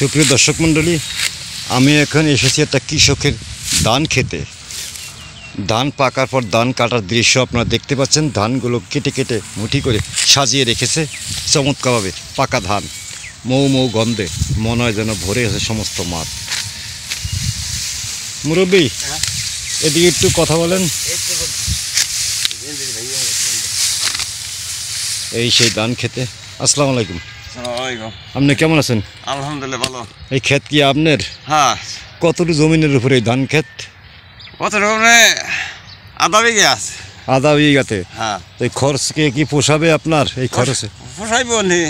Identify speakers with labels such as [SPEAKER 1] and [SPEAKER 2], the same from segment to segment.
[SPEAKER 1] সুপ্রিয় দর্শক মণ্ডলী, আমি এখন এসেছি একটা কৃষকের ধান খেতে। ধান পাকার পর ধান কাটার দৃশ্য আপনারা দেখতে পাচ্ছেন। ধানগুলো কেটে কেটে মুঠি করে সাজিয়ে রেখেছে চমৎকারভাবে। পাকা ধান মৌ মৌ গন্ধে মনে হয় যেন ভরে আছে সমস্ত মাঠ। মুরব্বী, এদিকে একটু কথা বলেন। এই সেই ধান খেতে। আসসালামু আলাইকুম। আপনি কেমন আছেন?
[SPEAKER 2] আলহামদুলিল্লাহ ভালো।
[SPEAKER 1] এই ক্ষেত কি আপনার?
[SPEAKER 2] হ্যাঁ।
[SPEAKER 1] কতটুকু জমিনের উপরে এই ধান ক্ষেত?
[SPEAKER 2] কত রকমে আধা বিঘে আছে।
[SPEAKER 1] আধা বিঘাতে?
[SPEAKER 2] হ্যাঁ।
[SPEAKER 1] এই খরচকে কি পোষাবে আপনার এই খরচে?
[SPEAKER 2] পোষাইব নি।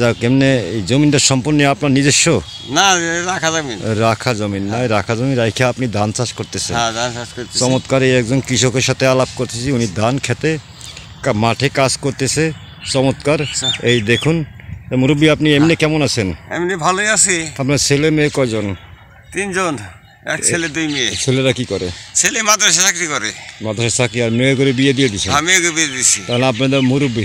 [SPEAKER 1] যাক, এমনি এই জমিটা সম্পূর্ণ আপনার নিজস্ব?
[SPEAKER 2] না, রাখা জমি।
[SPEAKER 1] রাখা জমি নয়, রাখা জমি রাখে আপনি ধান চাষ করতেছেন?
[SPEAKER 2] হ্যাঁ, ধান চাষ করতেছি।
[SPEAKER 1] চমৎকার। এই একজন কৃষকের সাথে আলাপ করতেছি, উনি ধান খেতে মাঠে কাজ করতেছে। চমৎকার। এই দেখুন মুরব্বী, আপনি এমনি কেমন আছেন?
[SPEAKER 2] এমনি ভালোই আছি।
[SPEAKER 1] আপনার ছেলে মেয়ে কয়জন?
[SPEAKER 2] 3 জন, এক ছেলে 2 মেয়ে।
[SPEAKER 1] ছেলেরা কি করে?
[SPEAKER 2] ছেলে মাদ্রাসা চাকরি করে।
[SPEAKER 1] মাদ্রাসা চাকরি। আর মেয়ে করে বিয়ে দিয়ে দিচ্ছেন?
[SPEAKER 2] হ্যাঁ, মেয়েকে বিয়ে দিছি।
[SPEAKER 1] তাহলে আপনাদের মুরব্বী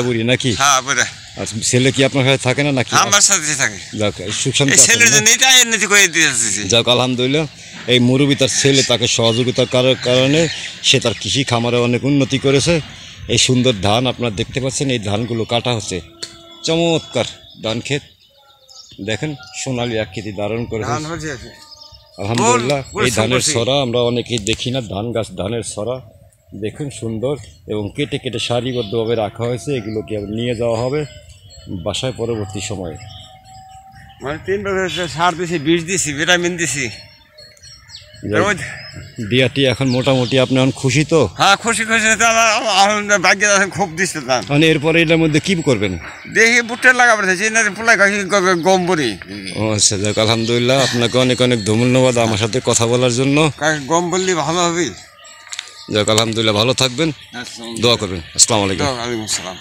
[SPEAKER 1] বুড়ি নাকি?
[SPEAKER 2] হ্যাঁ, বুড়া।
[SPEAKER 1] আর ছেলে কি আপনার কাছে থাকে না নাকি?
[SPEAKER 2] আমার সাথে থাকে।
[SPEAKER 1] যাক, সুখ শান্তি আছে।
[SPEAKER 2] ছেলের জন্য এটা উন্নতি করে দিয়েছি।
[SPEAKER 1] যাক, আলহামদুলিল্লাহ। এই মুরব্বী তার ছেলে তাকে সহযোগিতার কারণে সে তার কৃষি খামারে অনেক উন্নতি করেছে। এই সুন্দর ধান আপনারা দেখতে পাচ্ছেন, এই ধানগুলো কাটা হচ্ছে। চমৎকার ধান ক্ষেত দেখেন, সোনালী আকৃতি ধারণ করেছে। আলহামদুলিল্লাহ। এই ধানের ছড়া আমরা অনেকেই দেখি না, ধান গাছ ধানের ছড়া দেখুন সুন্দর, এবং কেটে কেটে সারিবদ্ধভাবে রাখা হয়েছে। এগুলোকে নিয়ে যাওয়া হবে বাসায় পরবর্তী সময়ে।
[SPEAKER 2] মানে 3 বছর সার দিছি, বিষ দিছি, ভিটামিন দিছি।
[SPEAKER 1] বিয়াটি এখন মোটামুটি আপনি এখন খুশি তো?
[SPEAKER 2] হ্যাঁ, খুশি খুশি। ভাগ্য খুব দিচ্ছে ধান।
[SPEAKER 1] মানে এরপরে এটার মধ্যে কি করবেন?
[SPEAKER 2] দেখি বুটে লাগাবে পোলাই গম বড়ি।
[SPEAKER 1] ও আচ্ছা, যাক আলহামদুলিল্লাহ। আপনাকে অনেক অনেক ধন্যবাদ আমার সাথে কথা বলার জন্য।
[SPEAKER 2] গম বললি ভালো হবে।
[SPEAKER 1] যাক আলহামদুলিল্লাহ, ভালো থাকবেন, দোয়া করবেন। আসসালামু আলাইকুম।
[SPEAKER 2] ওয়ালাইকুম আসসালাম।